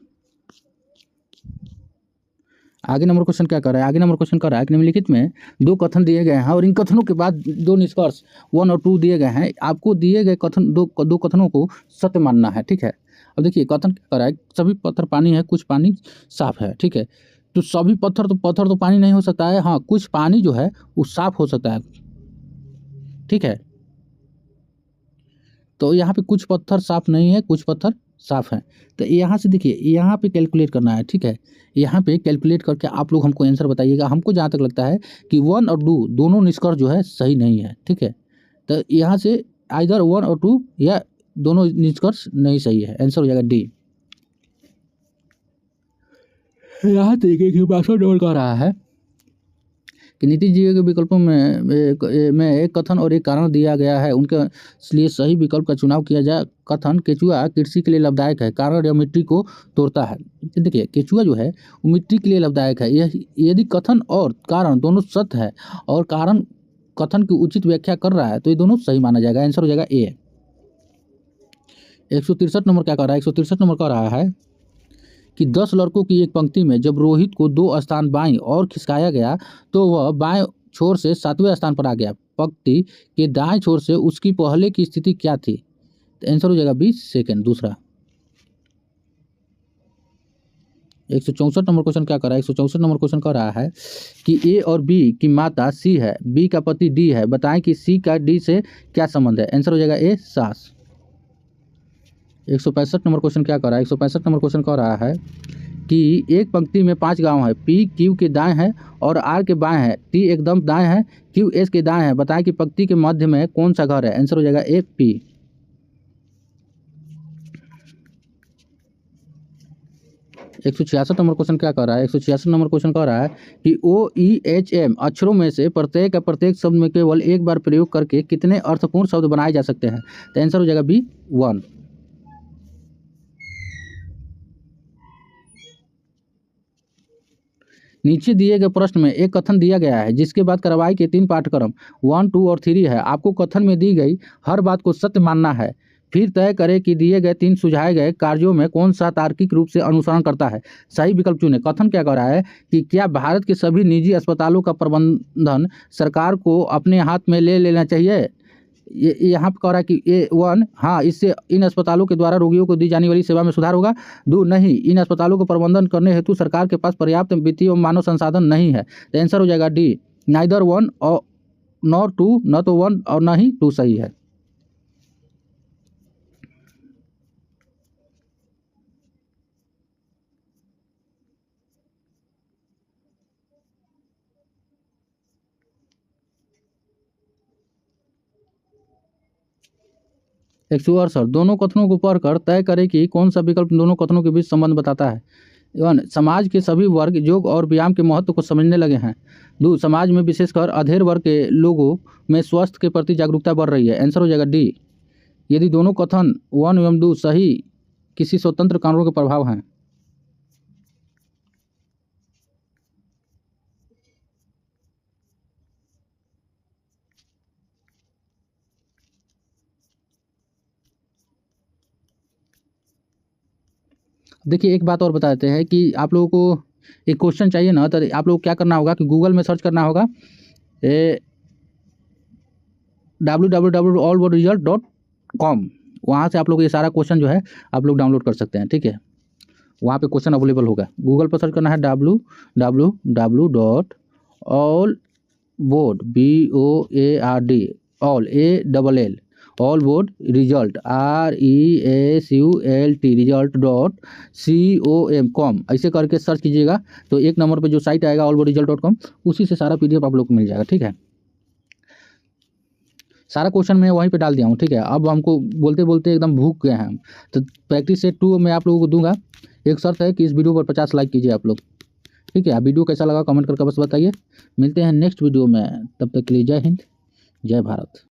आगे नंबर क्वेश्चन क्या कर रहा है, आगे नंबर क्वेश्चन कर रहा है कि निम्नलिखित में 2 कथन दिए गए हैं और इन कथनों के बाद 2 निष्कर्ष 1 और 2 दिए गए हैं, आपको दिए गए कथन दो कथनों को सत्य मानना है, ठीक है। अब देखिए कथन क्या कर रहा है, सभी पत्थर पानी है, कुछ पानी साफ है, ठीक है, तो सभी पत्थर तो पानी नहीं हो सकता है, हाँ कुछ पानी जो है वो साफ हो सकता है, ठीक है। तो यहाँ पे कुछ पत्थर साफ नहीं है, कुछ पत्थर साफ है, तो यहाँ से देखिए यहाँ पे कैलकुलेट करना है, ठीक है, यहाँ पे कैलकुलेट करके आप लोग हमको आंसर बताइएगा। हमको जहाँ तक लगता है कि 1 और 2 दोनों निष्कर्ष जो है सही नहीं है, ठीक है, तो यहाँ से आइदर 1 और 2 या दोनों निष्कर्ष नहीं सही है, आंसर हो जाएगा डी। यहाँ देखिए कि 62 नंबर कह रहा है कि नीतीश जी के विकल्पों में एक कथन और एक कारण दिया गया है, उनके लिए सही विकल्प का चुनाव किया जाए। कथन, केचुआ कृषि के लिए लाभदायक है। कारण, यह मिट्टी को तोड़ता है। देखिए केचुआ जो है वो मिट्टी के लिए लाभदायक है। यह यदि कथन और कारण दोनों सत्य है और कारण कथन की उचित व्याख्या कर रहा है तो ये दोनों सही माना जाएगा। आंसर हो जाएगा ए। 163 नंबर क्या कह रहा है? 163 नंबर कह रहा है कि 10 लड़कों की एक पंक्ति में जब रोहित को 2 स्थान बाईं और खिसकाया गया तो वह बाएं छोर से 7वें स्थान पर आ गया। पंक्ति के दाएं छोर से उसकी पहले की स्थिति क्या थी? तो आंसर हो जाएगा बी, सेकंड, दूसरा। 164 नंबर क्वेश्चन क्या कर रहा है? 164 नंबर क्वेश्चन कह रहा है कि ए और बी की माता सी है, बी का पति डी है, बताएं कि सी का डी से क्या संबंध है? आंसर हो जाएगा ए, सास। 165 नंबर क्वेश्चन क्या कर रहा है? 165 नंबर क्वेश्चन कह रहा है कि एक पंक्ति में 5 गांव है, पी क्यू के दाएं है और आर के बाएं है, टी एकदम दाएं है, क्यू एस के दाएं है, बताएं कि पंक्ति के मध्य में कौन सा घर है? आंसर हो जाएगा ए, पी। 166 नंबर क्वेश्चन क्या कर रहा है? 166 नंबर क्वेश्चन कह रहा है कि OEHM अक्षरों में से प्रत्येक शब्द में केवल एक बार प्रयोग करके कितने अर्थपूर्ण शब्द बनाए जा सकते हैं? तो आंसर हो जाएगा बी, 1। नीचे दिए गए प्रश्न में एक कथन दिया गया है जिसके बाद कार्रवाई के 3 पाठ्यक्रम 1, 2 और 3 है। आपको कथन में दी गई हर बात को सत्य मानना है। फिर तय करें कि दिए गए 3 सुझाए गए कार्यों में कौन सा तार्किक रूप से अनुसरण करता है। सही विकल्प चुनें। कथन क्या कह रहा है कि क्या भारत के सभी निजी अस्पतालों का प्रबंधन सरकार को अपने हाथ में ले लेना चाहिए? ये यहाँ पर कह रहा है कि A1, हाँ, इससे इन अस्पतालों के द्वारा रोगियों को दी जाने वाली सेवा में सुधार होगा। 2, नहीं, इन अस्पतालों को प्रबंधन करने हेतु सरकार के पास पर्याप्त वित्तीय और मानव संसाधन नहीं है। तो आंसर हो जाएगा डी, नाइदर 1 और नॉट 2, न तो 1 और न ही 2 सही है। एक सौ अड़सठ, दोनों कथनों को पढ़कर तय करें कि कौन सा विकल्प दोनों कथनों के बीच संबंध बताता है। 1, समाज के सभी वर्ग योग और व्यायाम के महत्व को समझने लगे हैं। 2, समाज में विशेषकर अधेड़ वर्ग के लोगों में स्वास्थ्य के प्रति जागरूकता बढ़ रही है। आंसर हो जाएगा डी, यदि दोनों कथन 1 एवं 2 सही किसी स्वतंत्र कारणों के प्रभाव हैं। देखिए एक बात और बता देते हैं कि आप लोगों को एक क्वेश्चन चाहिए ना, तो आप लोग क्या करना होगा कि गूगल में सर्च करना होगा www.allworldresult.com। वहाँ से आप लोग ये सारा क्वेश्चन जो है आप लोग डाउनलोड कर सकते हैं, ठीक है। वहाँ पे क्वेश्चन अवेलेबल होगा। गूगल पर सर्च करना है www.allboard BOARD all ALL all board result RESULT.com ऐसे करके सर्च कीजिएगा तो 1 नंबर पे जो साइट आएगा allboardresult.com, उसी से सारा PDF आप लोग को मिल जाएगा, ठीक है। सारा क्वेश्चन मैं वहीं पे डाल दिया हूँ, ठीक है। अब हमको बोलते बोलते एकदम भूख गए हैं हम, तो प्रैक्टिस सेट 2 मैं आप लोगों को दूंगा। एक शर्त है कि इस वीडियो पर 50 लाइक कीजिए आप लोग, ठीक है। वीडियो कैसा लगा कमेंट करके बस बताइए। मिलते हैं नेक्स्ट वीडियो में, तब तक के लिए जय हिंद, जय भारत।